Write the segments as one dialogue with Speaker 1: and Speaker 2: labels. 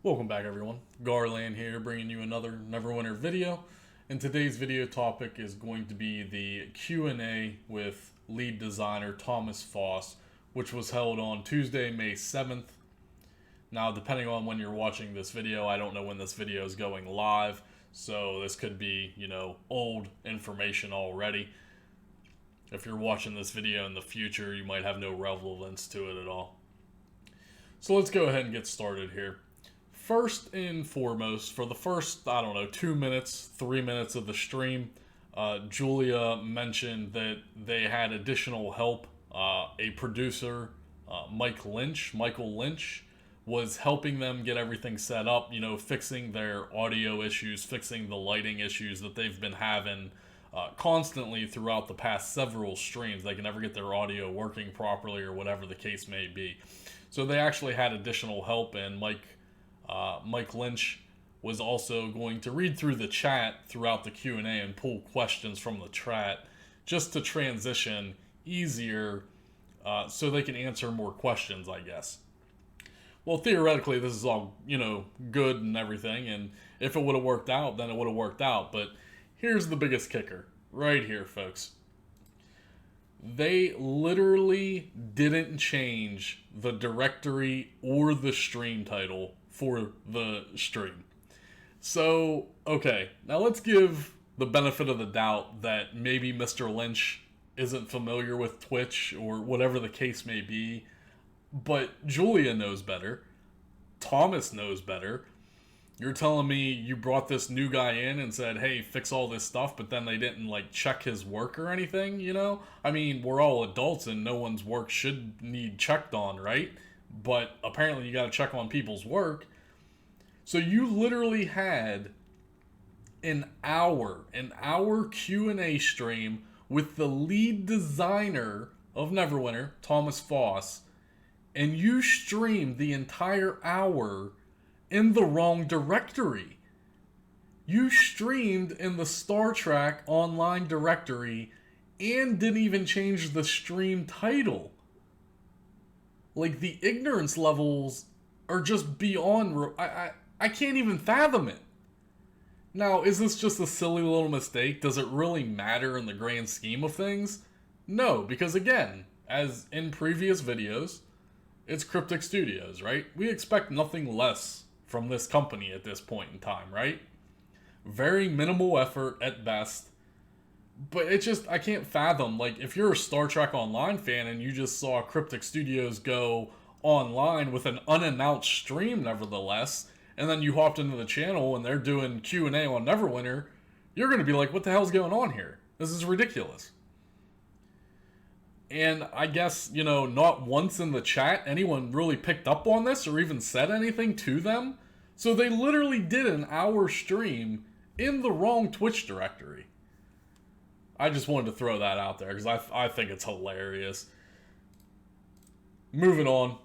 Speaker 1: Welcome back everyone, Garland here bringing you another Neverwinter video, and today's video topic is going to be the Q&A with lead designer Thomas Foss, which was held on Tuesday, May 7th. Now depending on when you're watching this video, I don't know when this video is going live, so this could be, old information already. If you're watching this video in the future, you might have no relevance to it at all. So let's go ahead and get started here. First and foremost, for the first, 2 minutes, 3 minutes of the stream, Julia mentioned that they had additional help. A producer, Michael Lynch, was helping them get everything set up, fixing their audio issues, fixing the lighting issues that they've been having constantly throughout the past several streams. They can never get their audio working properly or whatever the case may be. So they actually had additional help, and Mike Lynch was also going to read through the chat throughout the Q&A and pull questions from the chat just to transition easier so they can answer more questions, I guess. Well, theoretically, this is all, good and everything, and if it would have worked out, then it would have worked out. But here's the biggest kicker, right here, folks. They literally didn't change the directory or the stream title for the stream. So, okay, now let's give the benefit of the doubt that maybe Mr. Lynch isn't familiar with Twitch or whatever the case may be, but Julia knows better. Thomas knows better. You're telling me you brought this new guy in and said, hey, fix all this stuff, but then they didn't, check his work or anything, I mean, we're all adults and no one's work should need checked on, right? But apparently you got to check on people's work. So you literally had an hour Q&A stream with the lead designer of Neverwinter, Thomas Foss, and you streamed the entire hour in the wrong directory. You streamed in the Star Trek online directory and didn't even change the stream title. The ignorance levels are just beyond... I can't even fathom it. Now, is this just a silly little mistake? Does it really matter in the grand scheme of things? No, because again, as in previous videos, it's Cryptic Studios, right? We expect nothing less from this company at this point in time, right? Very minimal effort at best. But it just, I can't fathom, if you're a Star Trek Online fan and you just saw Cryptic Studios go online with an unannounced stream nevertheless, and then you hopped into the channel and they're doing Q&A on Neverwinter, you're going to be like, what the hell's going on here? This is ridiculous. And I guess, not once in the chat anyone really picked up on this or even said anything to them. So they literally did an hour stream in the wrong Twitch directory. I just wanted to throw that out there because I think it's hilarious. Moving on.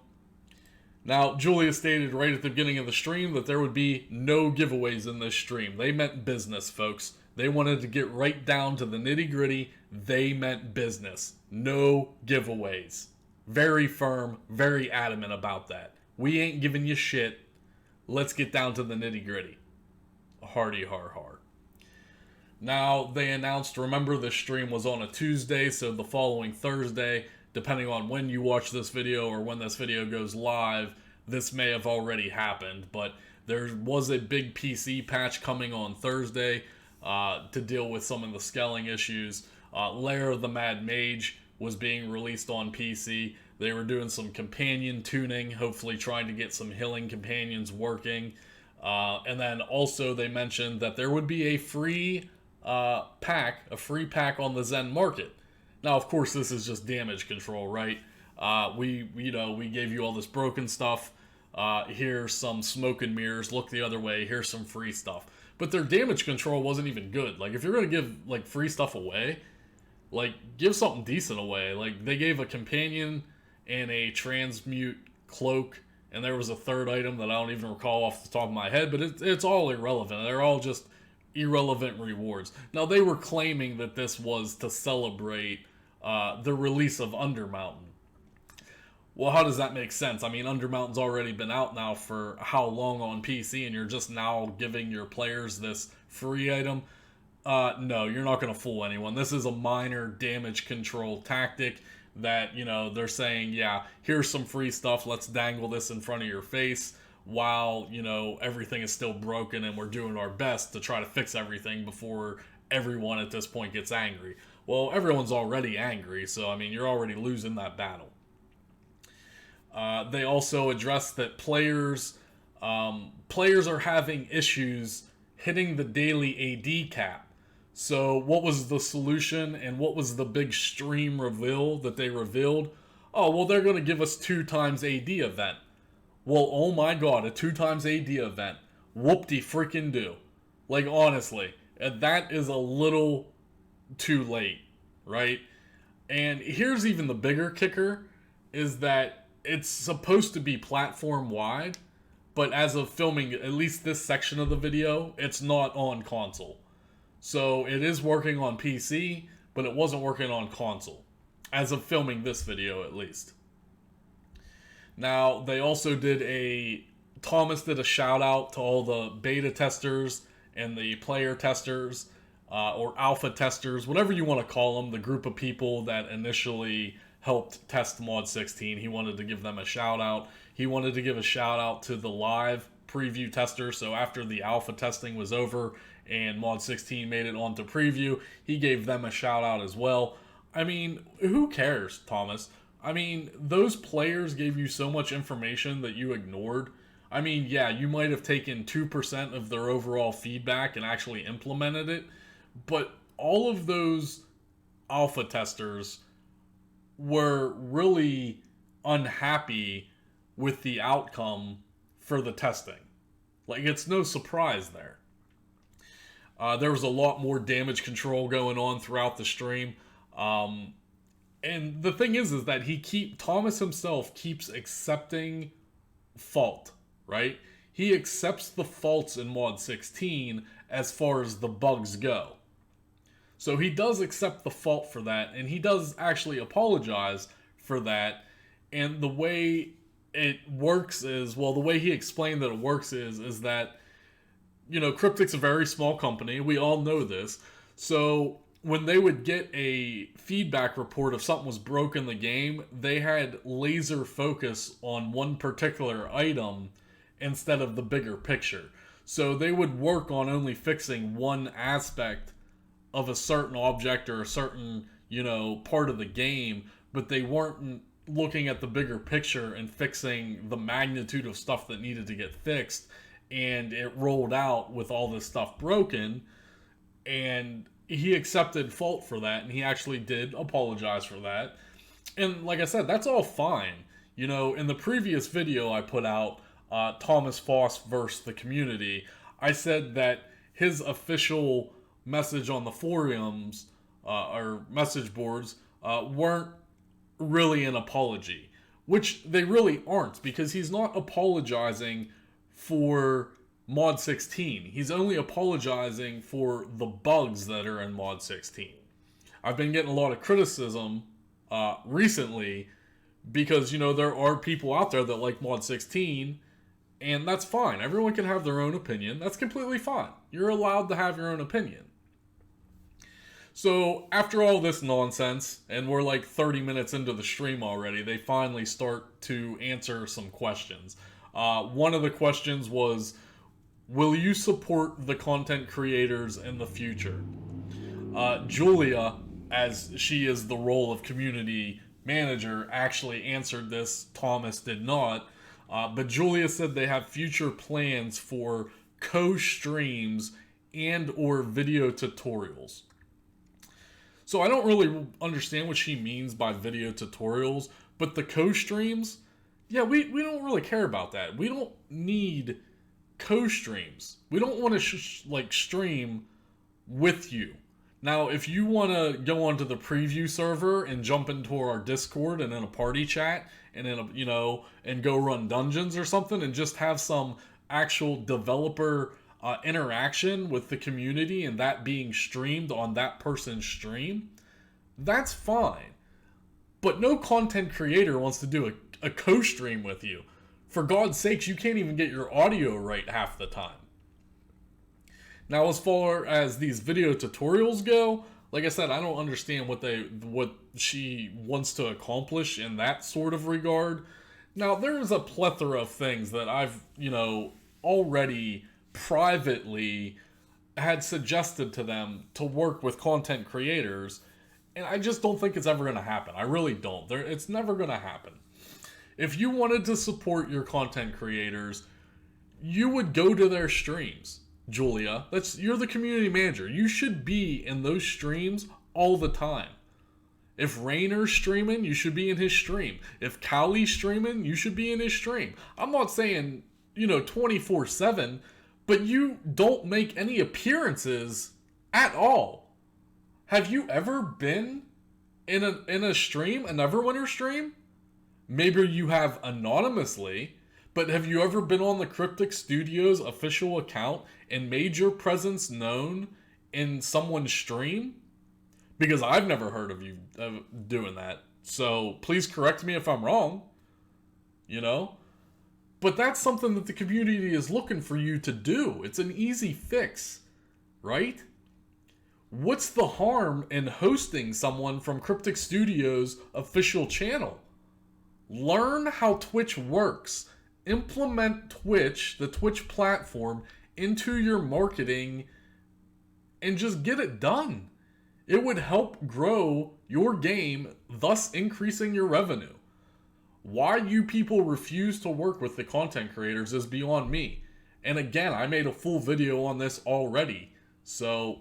Speaker 1: Now, Julia stated right at the beginning of the stream that there would be no giveaways in this stream. They meant business, folks. They wanted to get right down to the nitty-gritty. They meant business. No giveaways. Very firm, very adamant about that. We ain't giving you shit. Let's get down to the nitty-gritty. Hardy har har. Now, they announced, remember, the stream was on a Tuesday, so the following Thursday, depending on when you watch this video or when this video goes live, this may have already happened, but there was a big PC patch coming on Thursday to deal with some of the scaling issues. Lair of the Mad Mage was being released on PC. They were doing some companion tuning, hopefully trying to get some healing companions working. And then also they mentioned that there would be a free pack on the Zen Market. Now, of course, this is just damage control, right? We gave you all this broken stuff. Here's some smoke and mirrors. Look the other way. Here's some free stuff. But their damage control wasn't even good. If you're going to give, free stuff away, give something decent away. They gave a companion and a transmute cloak, and there was a third item that I don't even recall off the top of my head, but it's all irrelevant. They're all just irrelevant rewards. Now, they were claiming that this was to celebrate the release of Undermountain. Well, how does that make sense? I mean, Undermountain's already been out now for how long on PC, and you're just now giving your players this free item? No, you're not going to fool anyone. This is a minor damage control tactic that, they're saying, yeah, here's some free stuff. Let's dangle this in front of your face while, everything is still broken and we're doing our best to try to fix everything before everyone at this point gets angry. Well, everyone's already angry, so, I mean, you're already losing that battle. They also address that players are having issues hitting the daily AD cap. So what was the solution, and what was the big stream reveal that they revealed? Oh, well, they're going to give us 2 times AD event. Well, oh my god, a 2 times AD event. Whoop-de-freaking do. Like, honestly, that is a little too late, right? And here's even the bigger kicker, is that it's supposed to be platform-wide, but as of filming at least this section of the video, it's not on console. So it is working on PC, but it wasn't working on console. As of filming this video, at least. Now, they also Thomas did a shout out to all the beta testers and the player testers, or alpha testers, whatever you want to call them, the group of people that initially helped test Mod 16. He wanted to give them a shout out. He wanted to give a shout out to the live preview tester. So after the alpha testing was over and Mod 16 made it onto preview, he gave them a shout out as well. I mean, who cares, Thomas? I mean, those players gave you so much information that you ignored. I mean, yeah, you might have taken 2% of their overall feedback and actually implemented it, but all of those alpha testers were really unhappy with the outcome for the testing. Like, it's no surprise there. There was a lot more damage control going on throughout the stream. And the thing is that Thomas himself keeps accepting fault, right? He accepts the faults in Mod 16 as far as the bugs go. So he does accept the fault for that, and he does actually apologize for that. And the way it works is, well, the way he explained that it works is that, Cryptic's a very small company. We all know this. So when they would get a feedback report if something was broken in the game, they had laser focus on one particular item instead of the bigger picture. So they would work on only fixing one aspect of a certain object or a certain, part of the game, but they weren't looking at the bigger picture and fixing the magnitude of stuff that needed to get fixed. And it rolled out with all this stuff broken, and he accepted fault for that, and he actually did apologize for that. And like I said, that's all fine. In the previous video I put out, Thomas Foss versus the community, I said that his official message on the forums, or message boards, weren't really an apology. Which they really aren't, because he's not apologizing for Mod 16. He's only apologizing for the bugs that are in Mod 16. I've been getting a lot of criticism recently because, there are people out there that like Mod 16, and that's fine. Everyone can have their own opinion. That's completely fine. You're allowed to have your own opinion. So, after all this nonsense, and we're like 30 minutes into the stream already, they finally start to answer some questions. One of the questions was, will you support the content creators in the future? Julia, as she is the role of community manager, actually answered this. Thomas did not. But Julia said they have future plans for co-streams and or video tutorials. So I don't really understand what she means by video tutorials, but the co-streams, yeah, we don't really care about that. We don't need co-streams. We don't want to stream with you. Now, if you want to go onto the preview server and jump into our Discord and in a party chat and and go run dungeons or something and just have some actual developer interaction with the community and that being streamed on that person's stream, that's fine. But no content creator wants to do a co-stream with you. For God's sakes, you can't even get your audio right half the time. Now, as far as these video tutorials go, like I said, I don't understand what she wants to accomplish in that sort of regard. Now, there's a plethora of things that I've, already privately had suggested to them to work with content creators, and I just don't think it's ever going to happen. I really don't. It's never going to happen. If you wanted to support your content creators, you would go to their streams. Julia, you're the community manager. You should be in those streams all the time. If Rainer's streaming, you should be in his stream. If Cowley's streaming, you should be in his stream. I'm not saying, 24/7, but you don't make any appearances at all. Have you ever been in a stream, a Neverwinter stream? Maybe you have anonymously, but have you ever been on the Cryptic Studios official account and made your presence known in someone's stream? Because I've never heard of you doing that. So please correct me if I'm wrong. But that's something that the community is looking for you to do. It's an easy fix, right? What's the harm in hosting someone from Cryptic Studios' official channel? Learn how Twitch works. Implement Twitch, the Twitch platform, into your marketing and just get it done. It would help grow your game, thus increasing your revenue. Why you people refuse to work with the content creators is beyond me. And again, I made a full video on this already. So,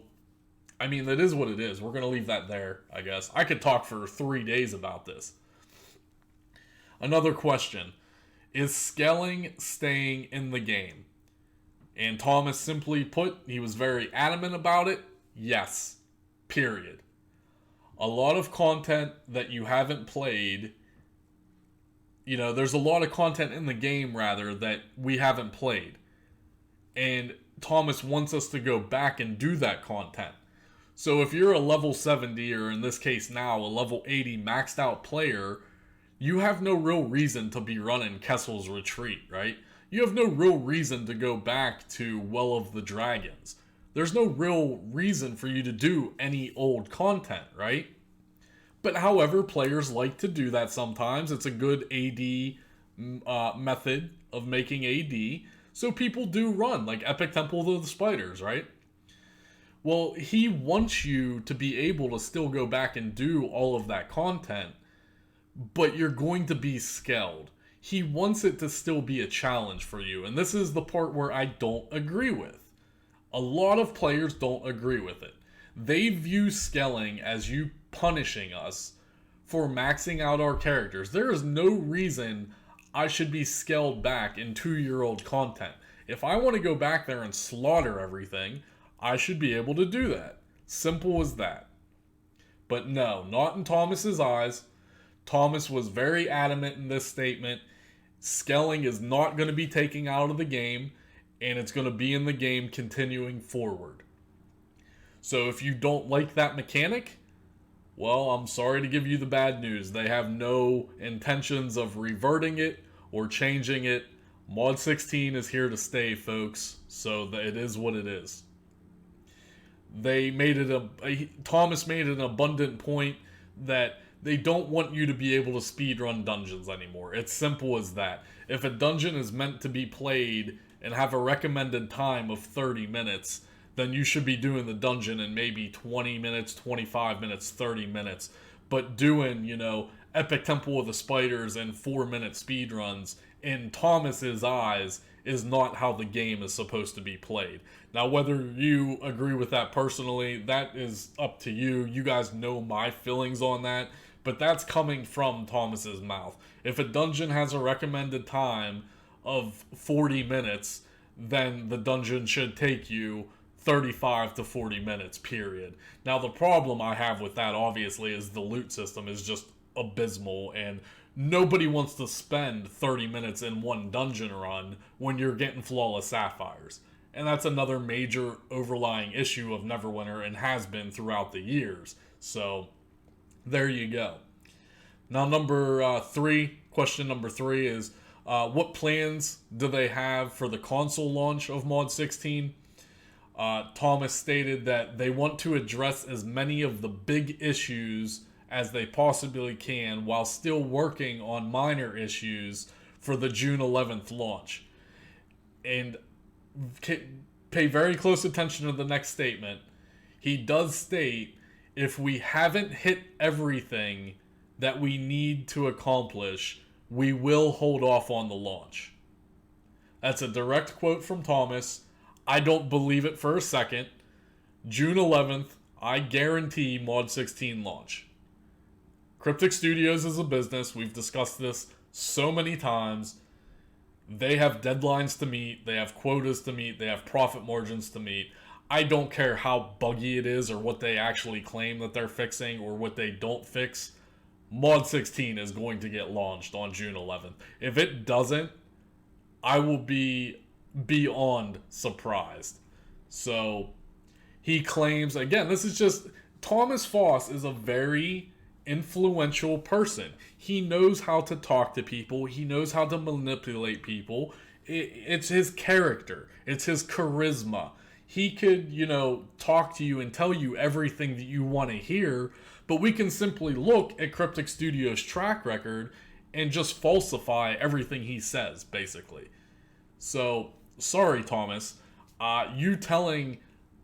Speaker 1: that is what it is. We're going to leave that there, I guess. I could talk for 3 days about this. Another question. Is scaling staying in the game? And Thomas simply put, he was very adamant about it. Yes. Period. A lot of content that you haven't played, there's a lot of content in the game, rather, that we haven't played. And Thomas wants us to go back and do that content. So if you're a level 70, or in this case now, a level 80 maxed out player, you have no real reason to be running Kessel's Retreat, right? You have no real reason to go back to Well of the Dragons. There's no real reason for you to do any old content, right? But however, players like to do that sometimes. It's a good AD method of making AD. So people do run, like Epic Temple of the Spiders, right? Well, he wants you to be able to still go back and do all of that content, but you're going to be scaled. He wants it to still be a challenge for you. And this is the part where I don't agree with. A lot of players don't agree with it. They view scaling as you punishing us for maxing out our characters. There is no reason I should be scaled back in 2-year-old content. If I want to go back there and slaughter everything, I should be able to do that. Simple as that. But no, not in Thomas's eyes. Thomas was very adamant in this statement. Scaling is not going to be taken out of the game, and it's going to be in the game continuing forward. So if you don't like that mechanic, well, I'm sorry to give you the bad news. They have no intentions of reverting it or changing it. Mod 16 is here to stay, folks. So it is what it is. Thomas made an abundant point that they don't want you to be able to speedrun dungeons anymore. It's simple as that. If a dungeon is meant to be played and have a recommended time of 30 minutes, then you should be doing the dungeon in maybe 20 minutes, 25 minutes, 30 minutes. But doing, Epic Temple of the Spiders and 4-minute speedruns, in Thomas's eyes, is not how the game is supposed to be played. Now, whether you agree with that personally, that is up to you. You guys know my feelings on that, but that's coming from Thomas's mouth. If a dungeon has a recommended time of 40 minutes, then the dungeon should take you 35 to 40 minutes, period. Now, the problem I have with that, obviously, is the loot system is just abysmal, and nobody wants to spend 30 minutes in one dungeon run when you're getting flawless sapphires. And that's another major overlying issue of Neverwinter, and has been throughout the years. So, there you go. Now, number 3, Question number 3 is, what plans do they have for the console launch of Mod 16? Thomas stated that they want to address as many of the big issues as they possibly can while still working on minor issues for the June 11th launch. And pay very close attention to the next statement. He does state, if we haven't hit everything that we need to accomplish, we will hold off on the launch. That's a direct quote from Thomas. I don't believe it for a second. June 11th, I guarantee Mod 16 launch. Cryptic Studios is a business. We've discussed this so many times. They have deadlines to meet. They have quotas to meet. They have profit margins to meet. I don't care how buggy it is or what they actually claim that they're fixing or what they don't fix. Mod 16 is going to get launched on June 11th. If it doesn't, I will be beyond surprised. So he claims, again, this is just, Thomas Foss is a very influential person. He knows how to talk to people. He knows how to manipulate people. It's his character. It's his charisma. He could, talk to you and tell you everything that you want to hear, but we can simply look at Cryptic Studios' track record and just falsify everything he says, basically. So, sorry, Thomas. You telling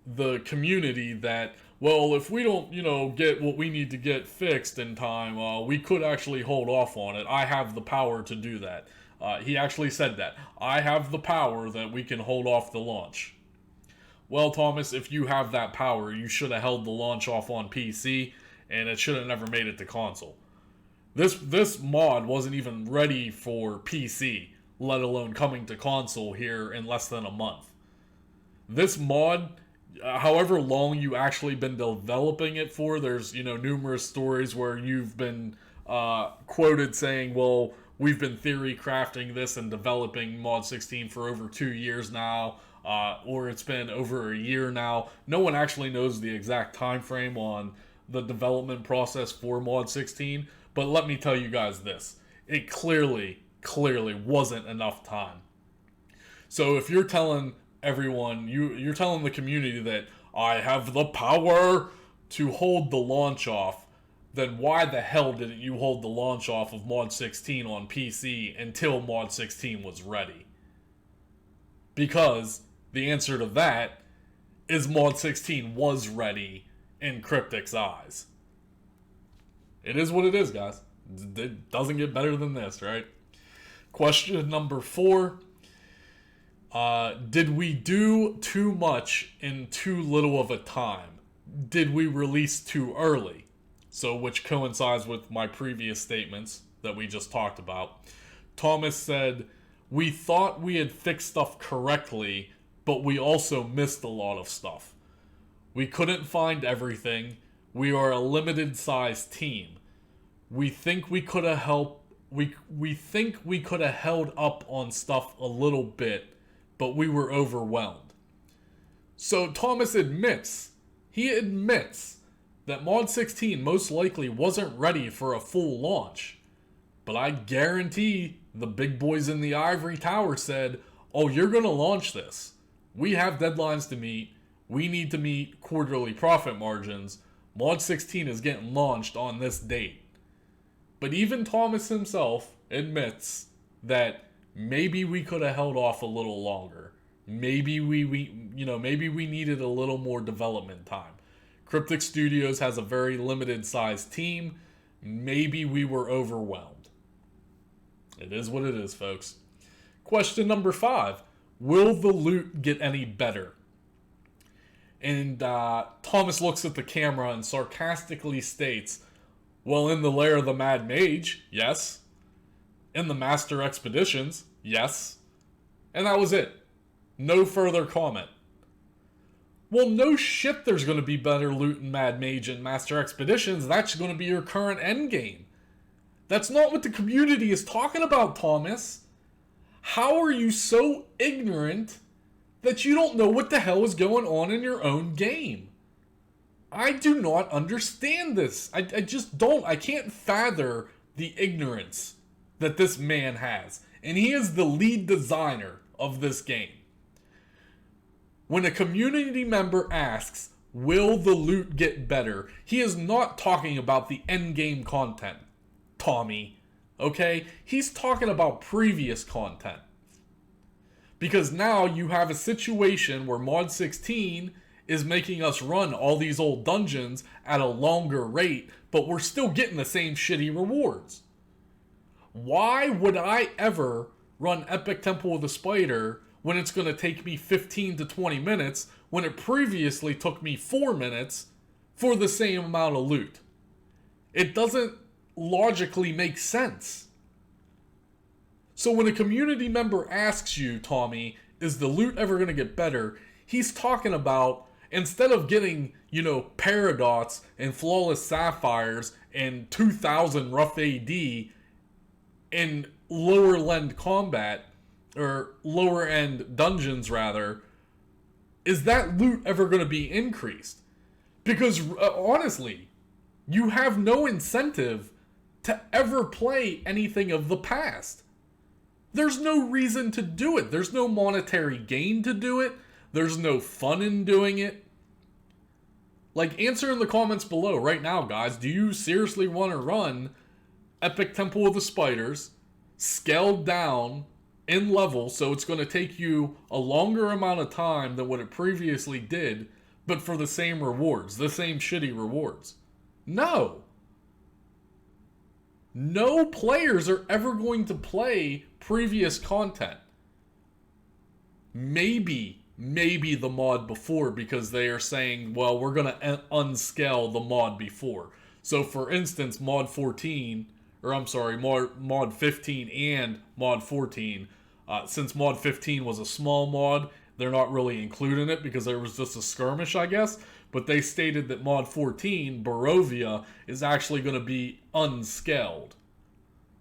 Speaker 1: the community that, well, if we don't, get what we need to get fixed in time, we could actually hold off on it. I have the power to do that. He actually said that. I have the power that we can hold off the launch. Well, Thomas, if you have that power, you should have held the launch off on PC, and it should have never made it to console. This mod wasn't even ready for PC, let alone coming to console here in less than a month. This mod, however long you actually been developing it for, there's, numerous stories where you've been quoted saying, well, we've been theory crafting this and developing Mod 16 for over 2 years now, or it's been over a year now. No one actually knows the exact time frame on the development process for Mod 16, but let me tell you guys this. It clearly wasn't enough time. So if you're telling everyone, you're telling the community that I have the power to hold the launch off, then why the hell didn't you hold the launch off of Mod 16 on PC until Mod 16 was ready? Because the answer to that is Mod 16 was ready in Cryptic's eyes. It is what it is, guys. It doesn't get better than this, right? Question number 4. Did we do too much in too little of a time? Did we release too early? So, which coincides with my previous statements that we just talked about. Thomas said, we thought we had fixed stuff correctly, but we also missed a lot of stuff. We couldn't find everything. We are a limited sized team. We think we could have helped. We think we could have held up on stuff a little bit, but we were overwhelmed. So Thomas admits that Mod 16 most likely wasn't ready for a full launch. But I guarantee the big boys in the ivory tower said, oh, you're going to launch this. We have deadlines to meet. We need to meet quarterly profit margins. Mod 16 is getting launched on this date. But even Thomas himself admits that maybe we could have held off a little longer. Maybe we needed a little more development time. Cryptic Studios has a very limited sized team. Maybe we were overwhelmed. It is what it is, folks. Question number 5. Will the loot get any better? And Thomas looks at the camera and sarcastically states, well, in the Lair of the Mad Mage, yes. In the Master Expeditions, yes. And that was it. No further comment. Well, no shit there's going to be better loot in Mad Mage and Master Expeditions. That's going to be your current endgame. That's not what the community is talking about, Thomas. How are you so ignorant that you don't know what the hell is going on in your own game? I do not understand this. I just don't. I can't fathom the ignorance that this man has. And he is the lead designer of this game. When a community member asks, will the loot get better? He is not talking about the endgame content, Tommy. Okay? He's talking about previous content. Because now you have a situation where Mod 16 is making us run all these old dungeons at a longer rate, but we're still getting the same shitty rewards. Why would I ever run Epic Temple of the Spider when it's going to take me 15 to 20 minutes when it previously took me 4 minutes for the same amount of loot? It doesn't logically make sense. So when a community member asks you, Tommy, is the loot ever going to get better? He's talking about, instead of getting, Paradots and Flawless Sapphires and 2000 rough AD in lower end combat, or lower end dungeons rather, is that loot ever going to be increased? Because honestly, you have no incentive to ever play anything of the past. There's no reason to do it. There's no monetary gain to do it. There's no fun in doing it. Like, answer in the comments below right now, guys. Do you seriously want to run Epic Temple of the Spiders, scaled down in level, so it's going to take you a longer amount of time than what it previously did, but for the same rewards, the same shitty rewards? No. No players are ever going to play previous content. Maybe the mod before, because they are saying, well, we're going to unscale the mod before. So for instance, mod 15 and mod 14, since mod 15 was a small mod, they're not really including it because there was just a skirmish, I guess. But they stated that mod 14, Barovia, is actually going to be unscaled.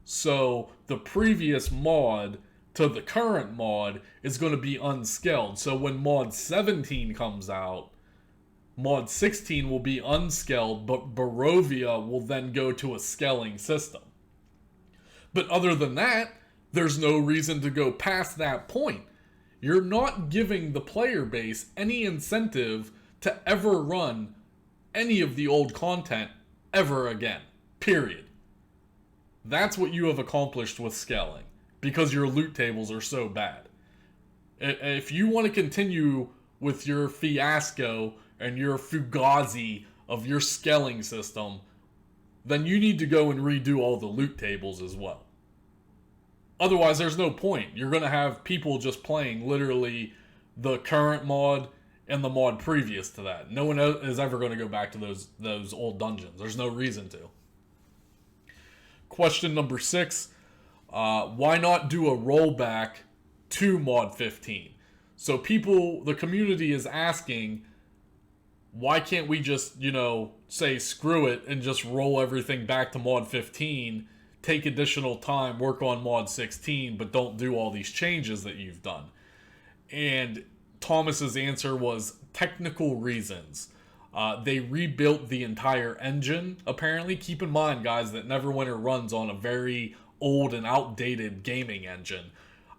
Speaker 1: So the previous mod to the current mod is going to be unscaled. So when mod 17 comes out, mod 16 will be unscaled, but Barovia will then go to a scaling system. But other than that, there's no reason to go past that point. You're not giving the player base any incentive to ever run any of the old content ever again. Period. That's what you have accomplished with scaling, because your loot tables are so bad. If you want to continue with your fiasco and your fugazi of your scaling system, then you need to go and redo all the loot tables as well. Otherwise, there's no point. You're going to have people just playing literally the current mod and the mod previous to that. No one is ever going to go back to those old dungeons. There's no reason to. Question number 6. Why not do a rollback to mod 15? So the community is asking, why can't we just, say screw it and just roll everything back to mod 15, take additional time, work on mod 16, but don't do all these changes that you've done? And Thomas's answer was technical reasons. They rebuilt the entire engine, apparently. Keep in mind, guys, that Neverwinter runs on a very old and outdated gaming engine.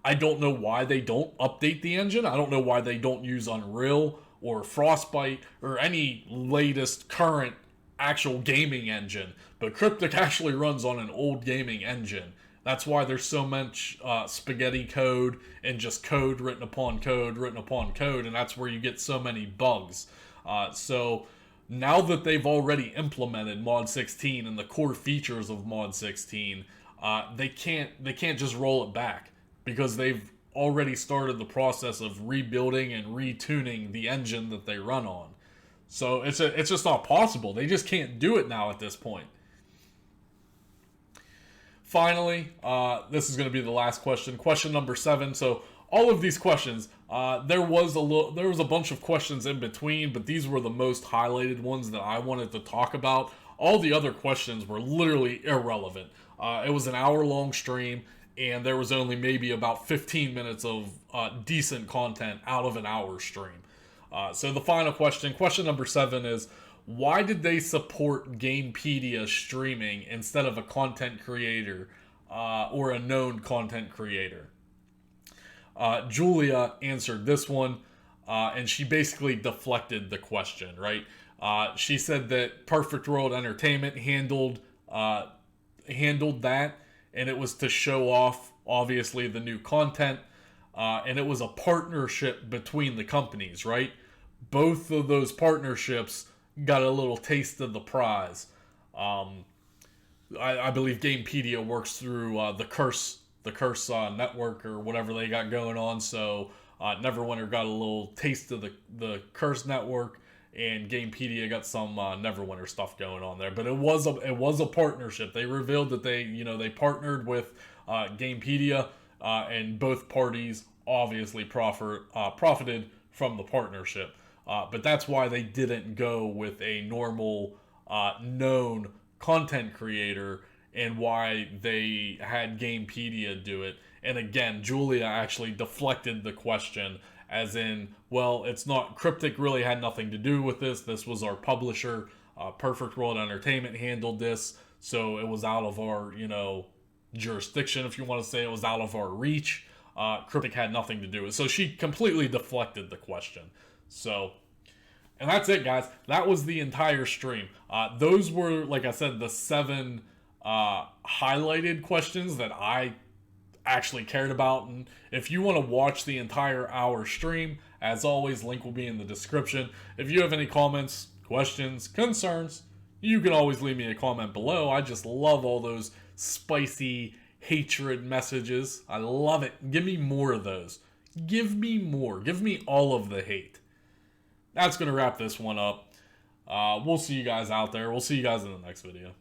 Speaker 1: I don't know why they don't update the engine. I don't know why they don't use Unreal or Frostbite or any latest current actual gaming engine. But Cryptic actually runs on an old gaming engine. That's why there's so much spaghetti code and just code written upon code, and that's where you get so many bugs. So now that they've already implemented mod 16 and the core features of mod 16, they can't just roll it back, because they've already started the process of rebuilding and retuning the engine that they run on. So it's just not possible. They just can't do it now at this point. Finally, this is going to be the last question. Question number 7. So all of these questions, there was a bunch of questions in between, but these were the most highlighted ones that I wanted to talk about. All the other questions were literally irrelevant. It was an hour-long stream, and there was only maybe about 15 minutes of decent content out of an hour stream. So the final question number 7 is, why did they support Gamepedia streaming instead of a content creator or a known content creator? Julia answered this one, and she basically deflected the question, right? She said that Perfect World Entertainment handled that, and it was to show off, obviously, the new content, and it was a partnership between the companies, right? Both of those partnerships got a little taste of the prize. I believe Gamepedia works through the Curse network or whatever they got going on. So Neverwinter got a little taste of the Curse network, and Gamepedia got some Neverwinter stuff going on there. But it was a partnership. They revealed that they partnered with Gamepedia, and both parties obviously profited from the partnership. But that's why they didn't go with a normal known content creator, and why they had Gamepedia do it. And again, Julia actually deflected the question, as in, well, it's not, Cryptic really had nothing to do with this. This was our publisher. Perfect World Entertainment handled this, so it was out of our, jurisdiction, if you want to say. It was out of our reach. Cryptic had nothing to do with it. So she completely deflected the question. So, and that's it, guys. That was the entire stream. Those were, like I said, the 7 highlighted questions that I actually cared about. And if you want to watch the entire hour stream, as always, link will be in the description. If you have any comments, questions, concerns, you can always leave me a comment below. I just love all those spicy hatred messages. I love it. Give me more of those. Give me more. Give me all of the hate. That's going to wrap this one up. We'll see you guys out there. We'll see you guys in the next video.